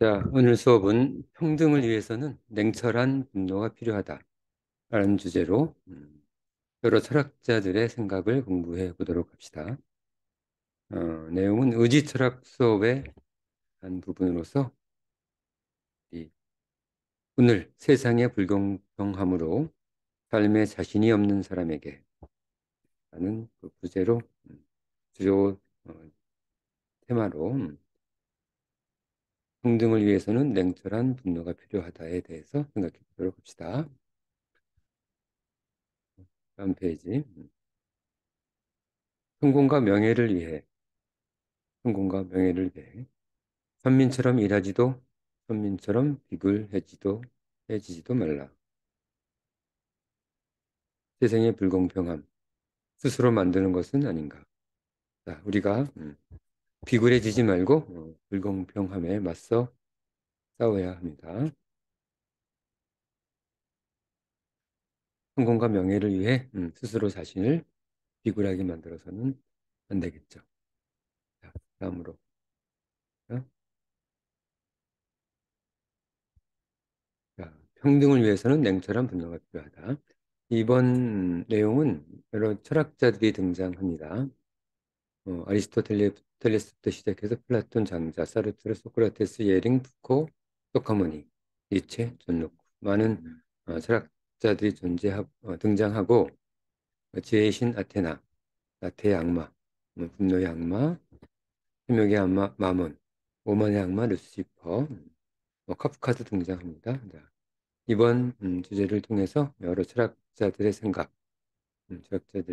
자, 오늘 수업은 평등을 위해서는 냉철한 분노가 필요하다라는 주제로 여러 철학자들의 생각을 공부해 보도록 합시다. 내용은 의지 철학 수업의 한 부분으로서 이 오늘 세상의 불공평함으로 삶에 자신이 없는 사람에게 라는 그 부제로 주요 테마로 평등을 위해서는 냉철한 분노가 필요하다에 대해서 생각해 보도록 합시다. 다음 페이지. 성공과 명예를 위해 성공과 명예를 위해 선민처럼 일하지도 선민처럼 비굴해지지도 말라. 세상의 불공평함 스스로 만드는 것은 아닌가. 자, 우리가 비굴해지지 말고 불공평함에 맞서 싸워야 합니다. 성공과 명예를 위해 스스로 자신을 비굴하게 만들어서는 안 되겠죠. 자, 다음으로 자, 평등을 위해서는 냉철한 분노가 필요하다. 이번 내용은 여러 철학자들이 등장합니다. 아리스토텔레스부터 시작해서 플라톤, 장자, 사르트르, 소크라테스, 예링, 푸코, 소카모니, 니체, 존 로크 많은 철학자들이 등장하고 지혜의 신 아테나, 나태의 악마, 분노의 악마, 탐욕의 악마 마몬, 오만의 악마 루시퍼, 카프카도 등장합니다. 자, 이번 주제를 통해서 여러 철학자들의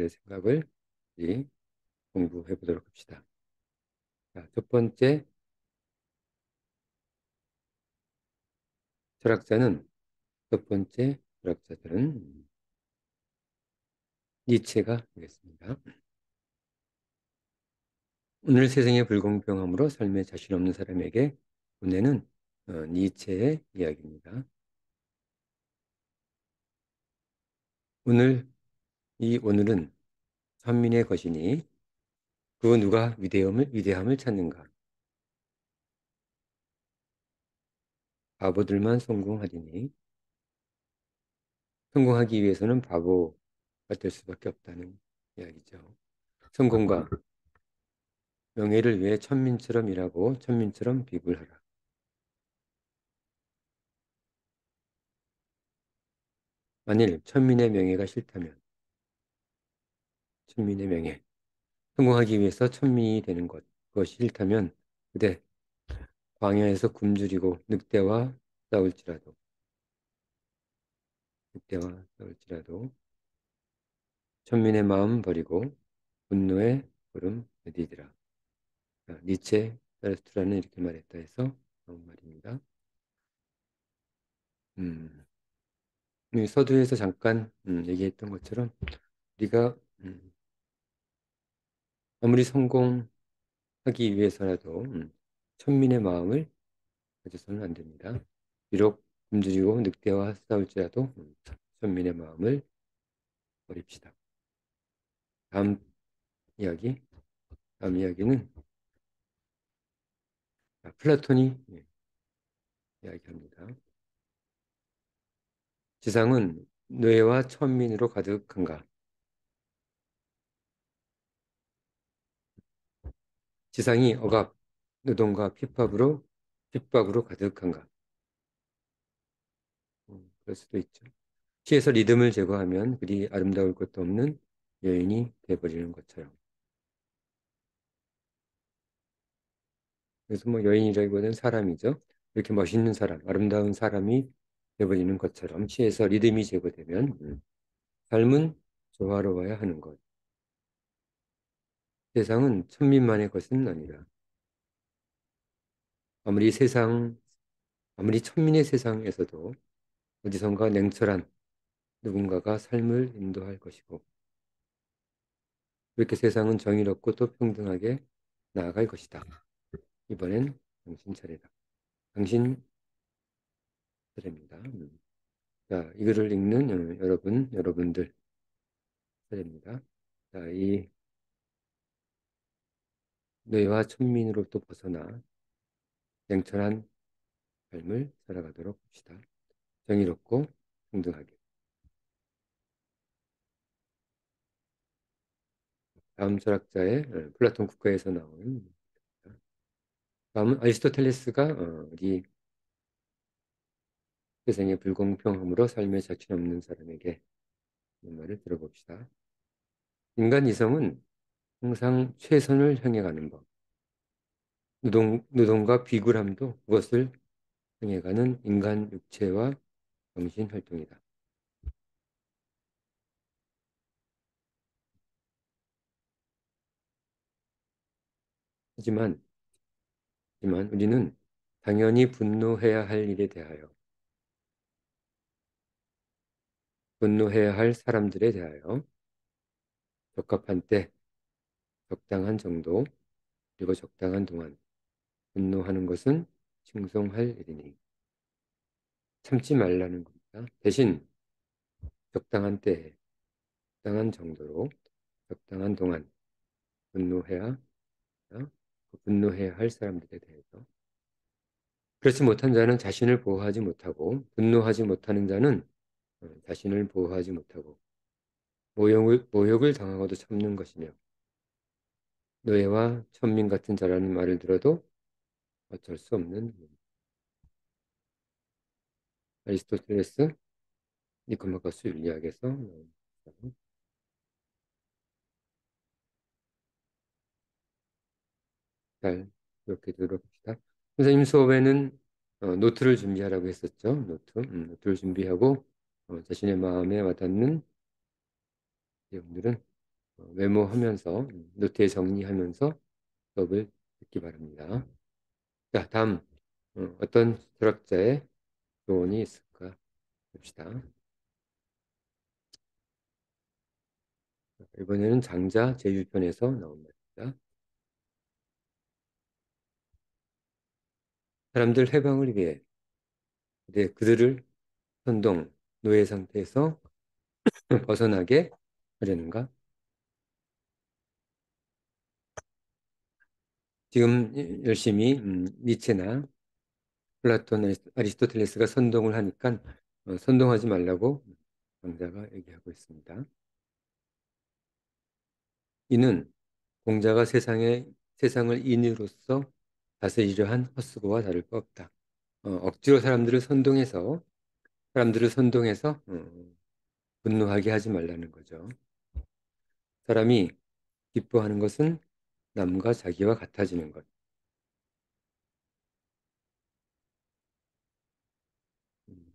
생각을 우리 공부해 보도록 합시다. 자, 첫 번째 철학자는 첫 번째 철학자들은 니체가 되겠습니다. 오늘 세상의 불공평함으로 삶에 자신 없는 사람에게 보내는 니체의 이야기입니다. 오늘은 선민의 것이니 그 누가 위대함을 찾는가? 바보들만 성공하리니 성공하기 위해서는 바보가 될 수밖에 없다는 이야기죠. 성공과 명예를 위해 천민처럼 일하고 천민처럼 비굴하라. 만일 천민의 명예가 싫다면 천민의 명예, 성공하기 위해서 천민이 되는 그것이 싫다면 그대 광야에서 굶주리고 늑대와 싸울지라도 천민의 마음 버리고 분노의 걸음 내디디라. 니체, 자르투라는 이렇게 말했다 해서 나온 말입니다. 이 서두에서 잠깐 얘기했던 것처럼 우리가 아무리 성공하기 위해서라도 천민의 마음을 가져서는 안 됩니다. 비록 굶주리고 늑대와 싸울지라도 천민의 마음을 버립시다. 다음 이야기, 다음 이야기는 플라톤이 이야기합니다. 지상은 뇌와 천민으로 가득한가? 지상이 억압, 노동과 핍박으로 가득한가? 그럴 수도 있죠. 시에서 리듬을 제거하면 그리 아름다울 것도 없는 여인이 돼버리는 것처럼. 그래서 뭐 여인이라기보다는 사람이죠. 이렇게 멋있는 사람, 아름다운 사람이 돼버리는 것처럼 시에서 리듬이 제거되면 삶은 조화로워야 하는 것. 세상은 천민만의 것은 아니라 아무리 세상, 아무리 천민의 세상에서도 어디선가 냉철한 누군가가 삶을 인도할 것이고 그렇게 세상은 정의롭고 또 평등하게 나아갈 것이다. 이번엔 당신 차례다. 당신 차례입니다. 자, 이 글을 읽는 여러분들 차례입니다. 자, 이 뇌와 천민으로부터 벗어나 냉철한 삶을 살아가도록 합시다. 정의롭고 평등하게. 다음 철학자의 플라톤 국가에서 나온 다음은 아리스토텔레스가 이 세상의 불공평함으로 삶의 자신 없는 사람에게 이런 말을 들어봅시다. 인간 이성은 항상 최선을 향해 가는 법. 노동과 비굴함도 그것을 향해 가는 인간 육체와 정신 활동이다. 하지만, 하지만 우리는 당연히 분노해야 할 일에 대하여, 분노해야 할 사람들에 대하여 적합한 때, 적당한 정도, 그리고 적당한 동안 분노하는 것은 칭송할 일이니 참지 말라는 겁니다. 대신 적당한 때에, 적당한 정도로, 적당한 동안 분노해야, 그 분노해야 할 사람들에 대해서. 그렇지 못한 자는 자신을 보호하지 못하고, 분노하지 못하는 자는 자신을 보호하지 못하고, 모욕을 당하고도 참는 것이며, 노예와 천민 같은 자라는 말을 들어도 어쩔 수 없는 아리스토텔레스 니코마커스 윤리학에서 나온 잘 이렇게 들어봅시다. 선생님 수업에는 노트를 준비하라고 했었죠. 노트를 준비하고 자신의 마음에 와닿는 내용들은 메모하면서 노트에 정리하면서 수업을 듣기 바랍니다. 자, 다음 어떤 철학자의 조언이 있을까 봅시다. 이번에는 장자 제6편에서 나온 말입니다. 사람들 해방을 위해 그들을 선동, 노예 상태에서 벗어나게 하려는가? 지금 열심히 니체나 플라톤, 아리스토텔레스가 선동을 하니까 선동하지 말라고 강자가 얘기하고 있습니다. 이는 공자가 세상을 인으로서 다스리려 한 헛수고와 다를 바 없다. 억지로 사람들을 선동해서 분노하게 하지 말라는 거죠. 사람이 기뻐하는 것은 남과 자기와 같아지는 것.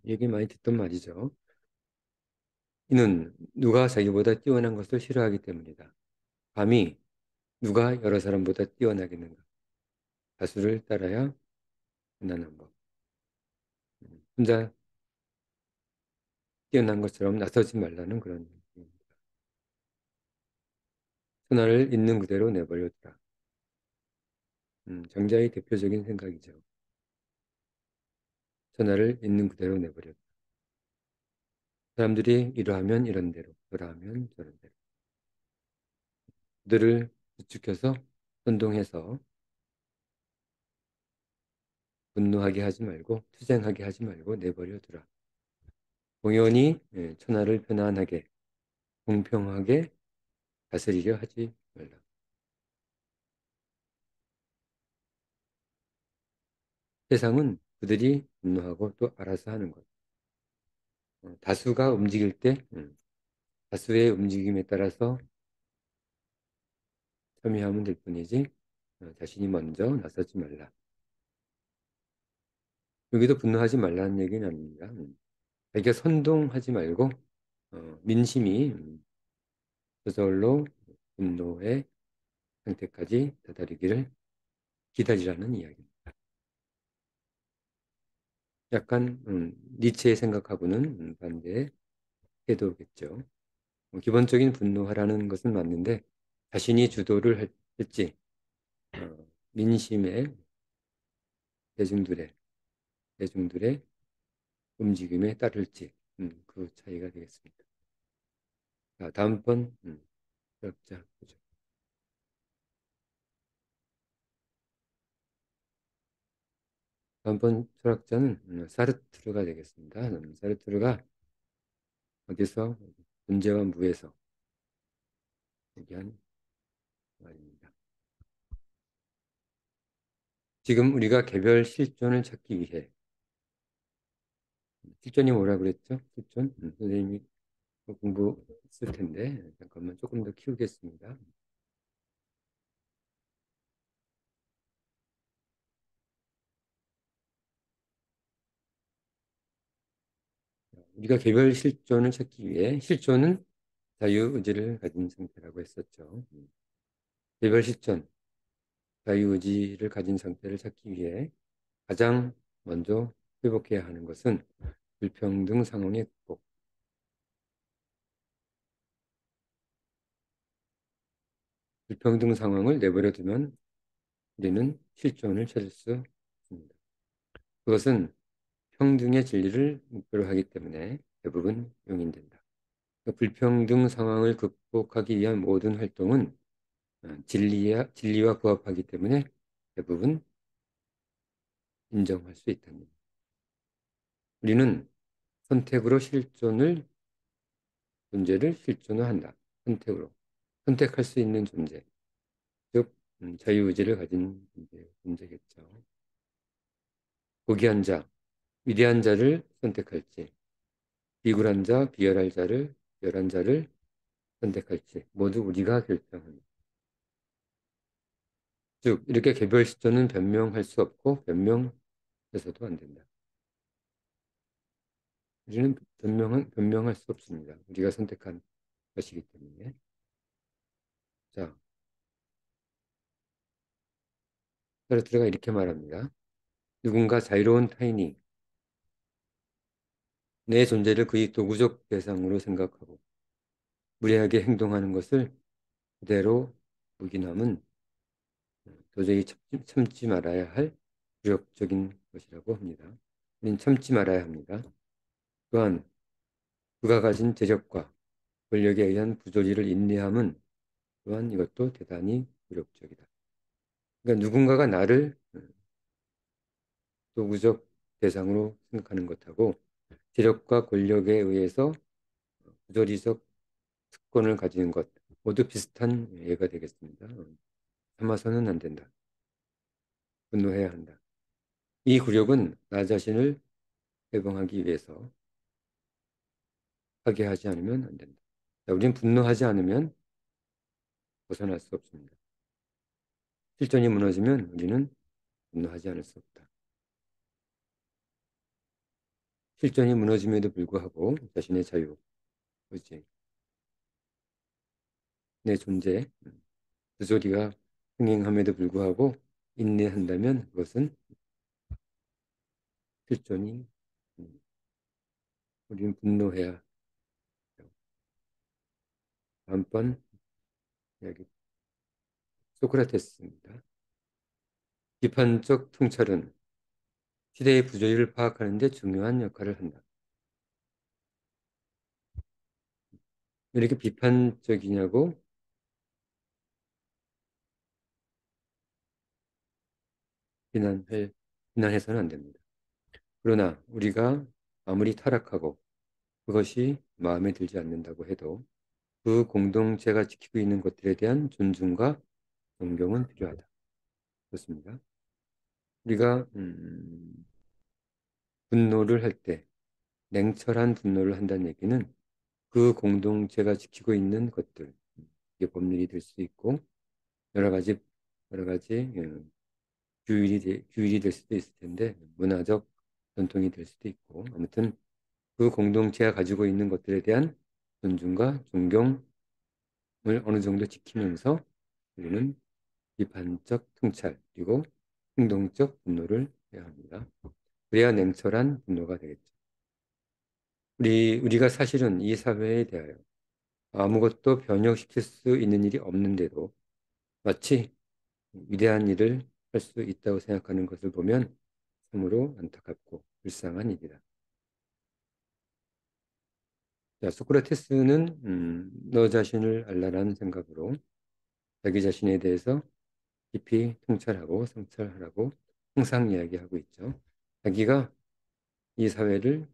얘기 많이 듣던 말이죠. 이는 누가 자기보다 뛰어난 것을 싫어하기 때문이다. 감히 누가 여러 사람보다 뛰어나겠는가? 다수를 따라야 흔한한 법. 혼자 뛰어난 것처럼 나서지 말라는 그런 얘기입니다. 천하를 있는 그대로 내버려두라. 장자의 대표적인 생각이죠. 천하를 있는 그대로 내버려. 사람들이 이러하면 이런 대로, 저러하면 저런 대로. 그들을 부추겨서 선동해서 분노하게 하지 말고 투쟁하게 하지 말고 내버려 두라. 공연히 천하를 편안하게 공평하게 다스리려 하지 말라. 세상은 그들이 분노하고 또 알아서 하는 것. 다수가 움직일 때 다수의 움직임에 따라서 참여하면 될 뿐이지 자신이 먼저 나서지 말라. 여기도 분노하지 말라는 얘기는 아닙니다. 자기가 선동하지 말고 민심이 저절로 분노의 상태까지 다다르기를 기다리라는 이야기입니다. 약간 니체의 생각하고는 반대의 태도겠죠. 기본적인 분노하라는 것은 맞는데 자신이 주도를 할지 민심의 대중들의 대중들의 움직임에 따를지 그 차이가 되겠습니다. 자, 다음번 자 보죠. 다음번 철학자는 사르트르가 되겠습니다. 사르트르가 어디서 존재와 무에서 얘기한 말입니다. 지금 우리가 개별 실존을 찾기 위해 실존이 뭐라 그랬죠? 실존? 선생님이 공부했을 텐데 잠깐만 조금 더 키우겠습니다. 우리가 개별 실존을 찾기 위해 실존은 자유의지를 가진 상태라고 했었죠. 개별 실존, 자유의지를 가진 상태를 찾기 위해 가장 먼저 회복해야 하는 것은 불평등 상황의 극복. 불평등 상황을 내버려 두면 우리는 실존을 찾을 수 있습니다. 그것은 평등의 진리를 목표로 하기 때문에 대부분 용인된다. 불평등 상황을 극복하기 위한 모든 활동은 진리와 부합하기 때문에 대부분 인정할 수 있다는. 우리는 선택으로 존재를 실존을 한다. 선택으로. 선택할 수 있는 존재. 즉, 자유의지를 가진 존재겠죠. 고귀한 자, 위대한 자를 선택할지, 비굴한 자, 비열한 자를 선택할지, 모두 우리가 결정합니다. 즉, 이렇게 개별 실존은 변명할 수 없고, 변명해서도 안 된다. 우리는 변명할 수 없습니다. 우리가 선택한 것이기 때문에. 자, 사르트르가 이렇게 말합니다. 누군가 자유로운 타인이 내 존재를 그의 도구적 대상으로 생각하고 무례하게 행동하는 것을 그대로 묵인함은 도저히 참지 말아야 할 굴욕적인 것이라고 합니다. 우리는 참지 말아야 합니다. 또한 그가 가진 재력과 권력에 의한 부조리를 인내함은 또한 이것도 대단히 굴욕적이다. 그러니까 누군가가 나를 도구적 대상으로 생각하는 것하고 재력과 권력에 의해서 부조리적 특권을 가지는 것 모두 비슷한 예가 되겠습니다. 참아서는 안 된다. 분노해야 한다. 이 굴욕은 나 자신을 해방하기 위해서 하게 하지 않으면 안 된다. 자, 우리는 분노하지 않으면 벗어날 수 없습니다. 실존이 무너지면 우리는 분노하지 않을 수 없다. 실존이 무너짐에도 불구하고 자신의 자유, 의지, 내 존재, 그 소리가 흥행함에도 불구하고 인내한다면 그것은 실존이 우리는 분노해야 해요. 다음번 이야기 소크라테스입니다. 비판적 통찰은 시대의 부조리를 파악하는 데 중요한 역할을 한다. 왜 이렇게 비판적이냐고 비난해서는 안 됩니다. 그러나 우리가 아무리 타락하고 그것이 마음에 들지 않는다고 해도 그 공동체가 지키고 있는 것들에 대한 존중과 존경은 필요하다. 그렇습니다. 우리가 분노를 할 때 냉철한 분노를 한다는 얘기는 그 공동체가 지키고 있는 것들, 이게 법률이 될 수 있고 여러 가지 규율이 될 수도 있을 텐데 문화적 전통이 될 수도 있고 아무튼 그 공동체가 가지고 있는 것들에 대한 존중과 존경을 어느 정도 지키면서 우리는 비판적 통찰 그리고 행동적 분노를 해야 합니다. 그래야 냉철한 분노가 되겠죠. 우리가 사실은 이 사회에 대하여 아무것도 변형시킬 수 있는 일이 없는데도 마치 위대한 일을 할 수 있다고 생각하는 것을 보면 참으로 안타깝고 불쌍한 일이다. 자, 소크라테스는 너 자신을 알라라는 생각으로 자기 자신에 대해서 깊이 통찰하고 성찰하라고 항상 이야기하고 있죠. 자기가 이 사회를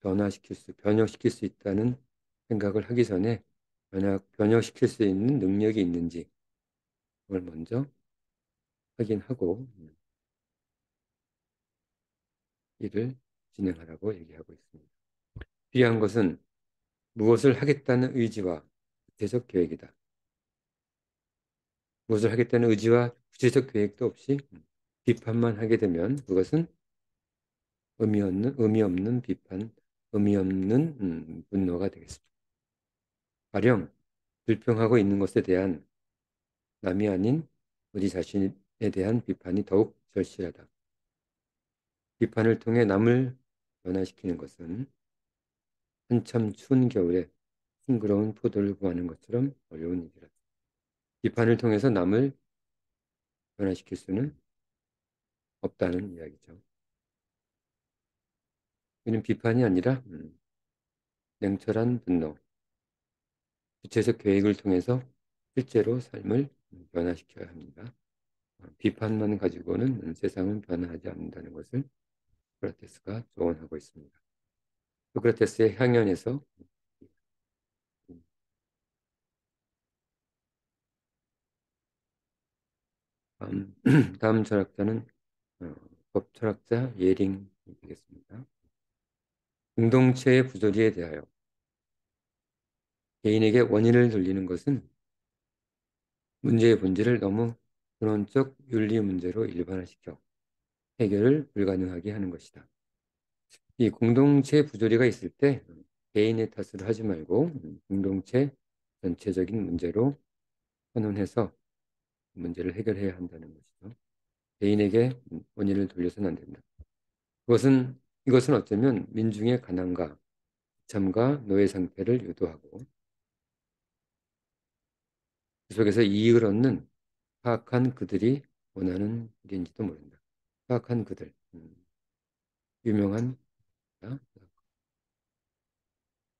변혁시킬 수 있다는 생각을 하기 전에 변혁시킬 수 있는 능력이 있는지 그걸 먼저 확인하고 일을 진행하라고 얘기하고 있습니다. 필요한 것은 무엇을 하겠다는 의지와 구체적 계획이다. 무엇을 하겠다는 의지와 구체적 계획도 없이 비판만 하게 되면 그것은 의미 없는 비판, 의미 없는 분노가 되겠습니다. 가령 불평하고 있는 것에 대한 남이 아닌 우리 자신에 대한 비판이 더욱 절실하다. 비판을 통해 남을 변화시키는 것은 한참 추운 겨울에 싱그러운 포도를 구하는 것처럼 어려운 일이다. 비판을 통해서 남을 변화시킬 수는 없다는 이야기죠. 이는 비판이 아니라 냉철한 분노, 구체적 계획을 통해서 실제로 삶을 변화시켜야 합니다. 비판만 가지고는 세상은 변화하지 않는다는 것을 소크라테스가 조언하고 있습니다. 소크라테스의 향연에서 다음, 다음 철학자는 법 철학자 예링이 되겠습니다. 공동체의 부조리에 대하여 개인에게 원인을 돌리는 것은 문제의 본질을 너무 근원적 윤리 문제로 일반화시켜 해결을 불가능하게 하는 것이다. 이 공동체 부조리가 있을 때 개인의 탓을 하지 말고 공동체 전체적인 문제로 선언해서 문제를 해결해야 한다는 것이죠. 개인에게 원인을 돌려서는 안 된다. 이것은 어쩌면 민중의 가난과 비참과 노예 상태를 유도하고 그 속에서 이익을 얻는 사악한 그들이 원하는 일인지도 모른다. 사악한 그들, 유명한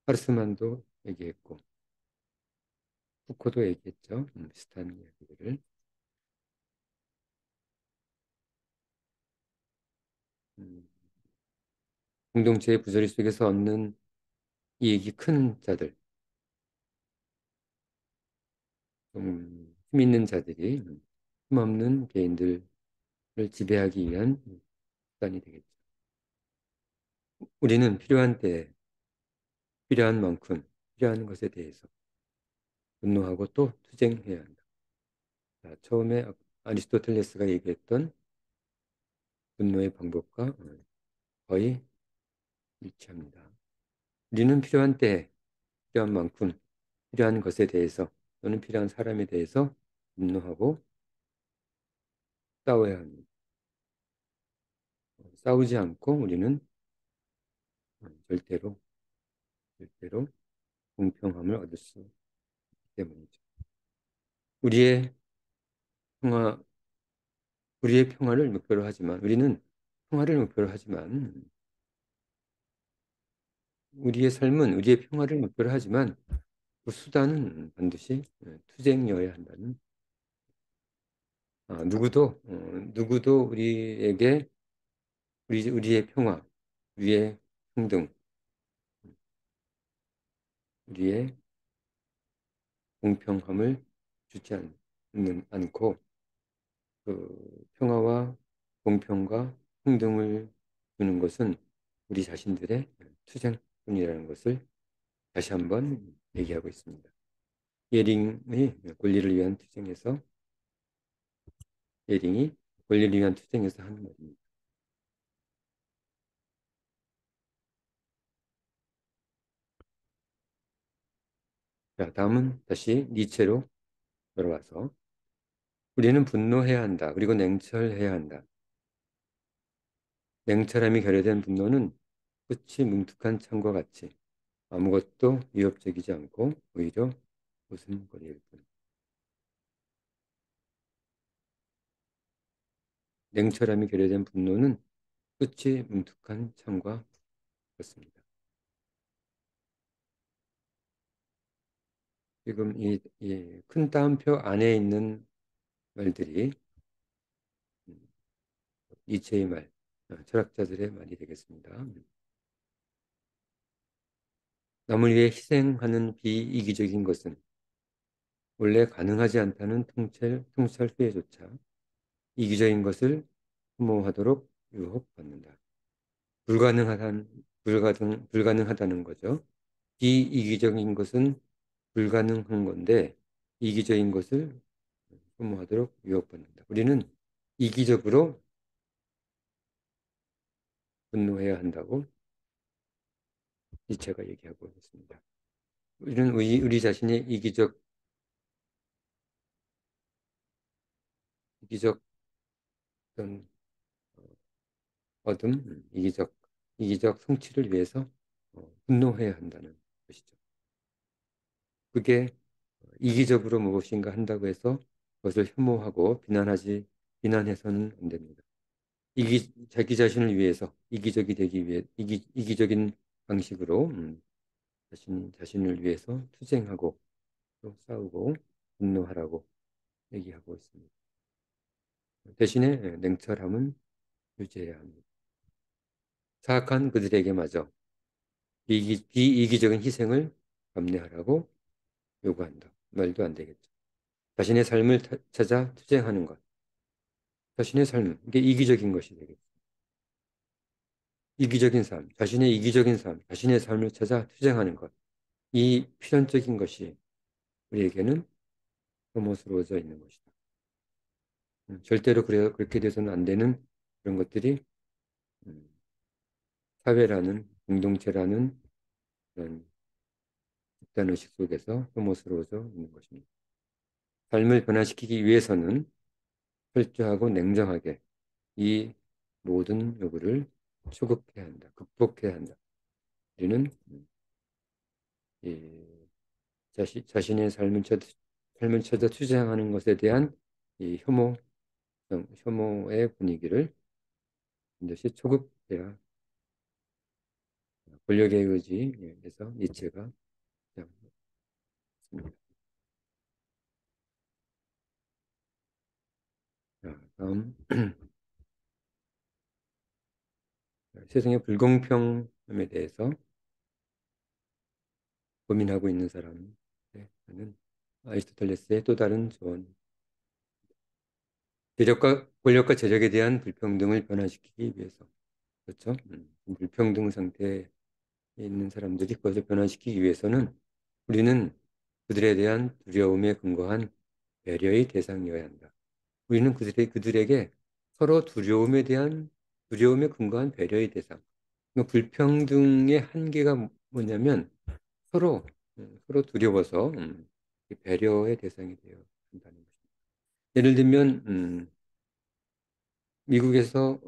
하르스만도 얘기했고 푸코도 얘기했죠. 비슷한 이야기들을. 음, 공동체의 부조리 속에서 얻는 이익이 큰 자들, 좀 힘 있는 자들이 힘없는 개인들을 지배하기 위한 수단이 되겠죠. 우리는 필요한 때에 필요한 만큼 필요한 것에 대해서 분노하고 또 투쟁해야 한다. 자, 처음에 아리스토텔레스가 얘기했던 분노의 방법과 거의 일치합니다. 우리는 필요한 때에 필요한 만큼 필요한 것에 대해서 또는 필요한 사람에 대해서 분노하고 싸워야 합니다. 싸우지 않고 우리는 절대로 공평함을 얻을 수 있기 때문이죠. 우리의 평화, 우리의 평화를 목표로 하지만 우리는 평화를 목표로 하지만 우리의 삶은 우리의 평화를 목표로 하지만 그 수단은 반드시 투쟁이어야 한다는 누구도 우리의 평화, 우리의 평등, 우리의 공평함을 주지 않고 그 평화와 공평과 평등을 주는 것은 우리 자신들의 투쟁뿐이라는 것을 다시 한번 얘기하고 있습니다. 예링의 권리를 위한 투쟁에서 예링이 권리를 위한 투쟁에서 하는 말입니다. 자, 다음은 다시 니체로 돌아와서 우리는 분노해야 한다. 그리고 냉철해야 한다. 냉철함이 결여된 분노는 끝이 뭉툭한 창과 같이 아무것도 위협적이지 않고 오히려 웃음거리일 뿐. 냉철함이 결여된 분노는 끝이 뭉툭한 창과 같습니다. 지금 이 큰 따옴표 안에 있는 말들이 니체의 말, 철학자들의 말이 되겠습니다. 남을 위해 희생하는 비이기적인 것은 원래 가능하지 않다는 통찰 후에조차 이기적인 것을 흠모하도록 유혹받는다. 불가능하다는 거죠. 비이기적인 것은 불가능한 건데 이기적인 것을 흠모하도록 유혹받는다. 우리는 이기적으로 분노해야 한다고 니체가 얘기하고 있습니다. 우리는 우리 자신의 이기적 어떤 이기적 성취를 위해서 분노해야 한다는 것이죠. 그게 이기적으로 무엇인가 한다고 해서 그것을 혐오하고 비난해서는 안 됩니다. 자기 자신을 위해서 이기적이 되기 위해 이기적인 방식으로 자신을 위해서 투쟁하고 또 싸우고 분노하라고 얘기하고 있습니다. 대신에 냉철함은 유지해야 합니다. 사악한 그들에게마저 비이기적인 희생을 감내하라고 요구한다. 말도 안 되겠죠. 자신의 삶을 찾아 투쟁하는 것. 자신의 삶, 이게 이기적인 것이 되겠죠. 이기적인 삶, 자신의 이기적인 삶, 자신의 삶을 찾아 투쟁하는 것. 이 필연적인 것이 우리에게는 혐오스러워져 있는 것이다. 절대로 그렇게 돼서는 안 되는 그런 것들이 음, 사회라는 공동체라는 그런 집단의식 속에서 혐오스러워져 있는 것입니다. 삶을 변화시키기 위해서는 철저하고 냉정하게 이 모든 요구를 수급해야 한다. 극복해야 한다. 우리는 이 자신의 삶을 찾아 투쟁하는 것에 대한 이 혐오의 분위기를 반드시 초급해야 권력의 의지에서 니체가 있습니다. 자, 다음 세상의 불공평함에 대해서 고민하고 있는 사람은 아리스토텔레스의 또 다른 조언. 권력과 재력에 대한 불평등을 변화시키기 위해서. 그렇죠? 불평등 상태에 있는 사람들이 그것을 변화시키기 위해서는 우리는 그들에 대한 두려움에 근거한 배려의 대상이어야 한다. 우리는 그들에게 서로 두려움에 근거한 배려의 대상. 그러니까 불평등의 한계가 뭐냐면 서로 두려워서 배려의 대상이 되어야 한다는 것입니다. 예를 들면 미국에서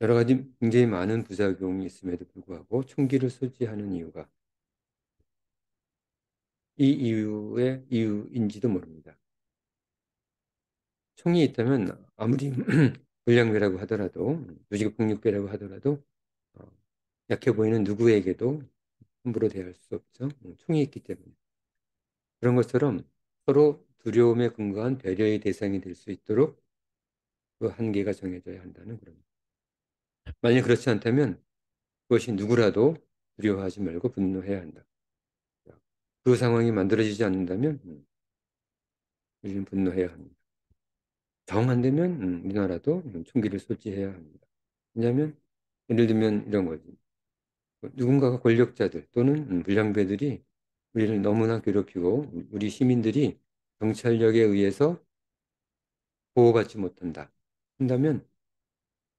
여러 가지 굉장히 많은 부작용이 있음에도 불구하고 총기를 소지하는 이유가 이 이유인지도 모릅니다. 총이 있다면 아무리 불량배라고 하더라도 조직폭력배라고 하더라도 어, 약해 보이는 누구에게도 함부로 대할 수 없죠. 총이 있기 때문에. 그런 것처럼 서로 두려움에 근거한 배려의 대상이 될 수 있도록 그 한계가 정해져야 한다는 그런. 만약 그렇지 않다면 그것이 누구라도 두려워하지 말고 분노해야 한다. 그 상황이 만들어지지 않는다면 우리는 분노해야 합니다. 정 안 되면 우리나라도 총기를 소지해야 합니다. 왜냐하면 예를 들면 이런 거지. 누군가가 권력자들 또는 불량배들이 우리를 너무나 괴롭히고 우리 시민들이 경찰력에 의해서 보호받지 못한다. 한다면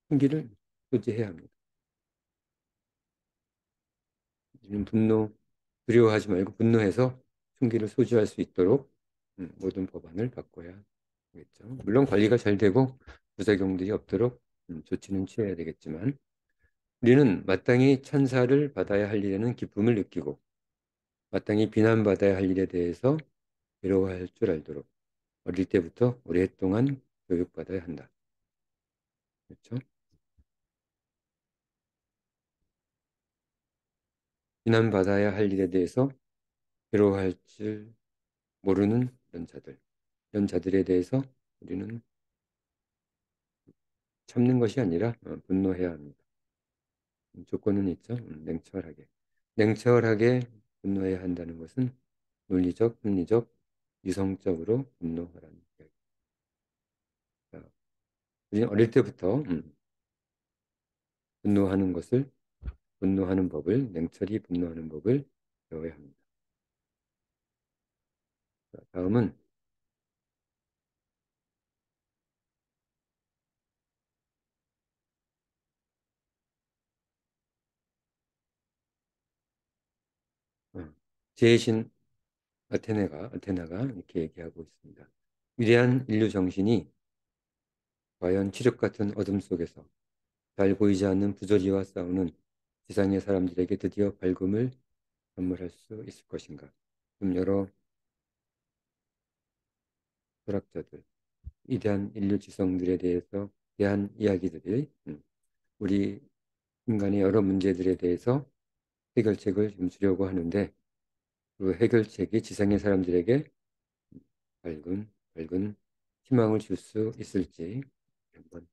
총기를 소지해야 합니다. 우리는 두려워하지 말고 분노해서 총기를 소지할 수 있도록 모든 법안을 바꿔야 하겠죠. 물론 관리가 잘 되고 부작용들이 없도록 조치는 취해야 되겠지만 우리는 마땅히 찬사를 받아야 할 일에는 기쁨을 느끼고 마땅히 비난받아야 할 일에 대해서 괴로워할 줄 알도록 어릴 때부터 오랫동안 교육받아야 한다. 그렇죠? 비난받아야 할 일에 대해서 괴로워할 줄 모르는 이런 자들에 대해서 우리는 참는 것이 아니라 분노해야 합니다. 조건은 있죠. 냉철하게. 냉철하게 분노해야 한다는 것은 논리적, 합리적, 이성적으로 분노하라는 이야기. 자, 우리는 어릴 때부터 분노하는 것을, 분노하는 법을, 냉철히 분노하는 법을 배워야 합니다. 자, 다음은 어, 제신 아테나가 이렇게 얘기하고 있습니다. 위대한 인류 정신이 과연 칠흑 같은 어둠 속에서 잘 보이지 않는 부조리와 싸우는 지상의 사람들에게 드디어 밝음을 선물할 수 있을 것인가? 좀 여러 철학자들, 위대한 인류 지성들에 대해서 대한 이야기들이 우리 인간의 여러 문제들에 대해서 해결책을 좀 주려고 하는데 그 해결책이 지상의 사람들에게 밝은 희망을 줄 수 있을지 한번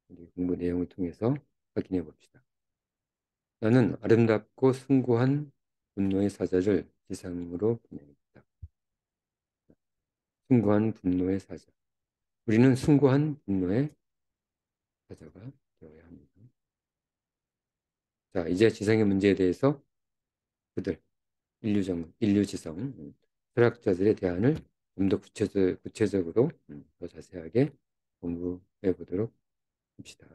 우리 공부 내용을 통해서 확인해 봅시다. 나는 아름답고 숭고한 분노의 사자를 지상으로 보냅니다. 숭고한 분노의 사자. 우리는 숭고한 분노의 사자가 되어야 합니다. 자, 이제 지상의 문제에 대해서 그들, 인류지성, 철학자들의 대안을 좀 더 구체적으로 더 자세하게 공부해 보도록 합시다.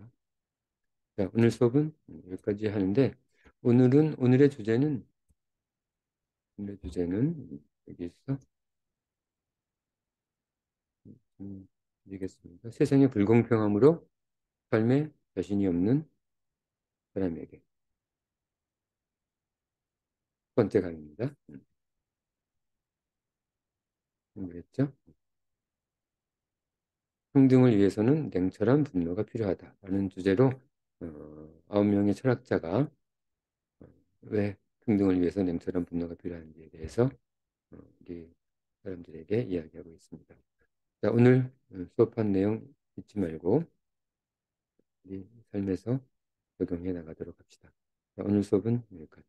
자, 오늘 수업은 여기까지 하는데 오늘의 주제는 여기 있어. 드리겠습니다. 세상의 불공평함으로 삶에 자신이 없는 사람에게. 첫 번째 강의입니다. 그랬죠? 평등을 위해서는 냉철한 분노가 필요하다라는 주제로 9명의 철학자가 왜 평등을 위해서 냉철한 분노가 필요한지에 대해서 우리 사람들에게 이야기하고 있습니다. 자, 오늘 수업한 내용 잊지 말고 우리 삶에서 적용해 나가도록 합시다. 자, 오늘 수업은 여기까지.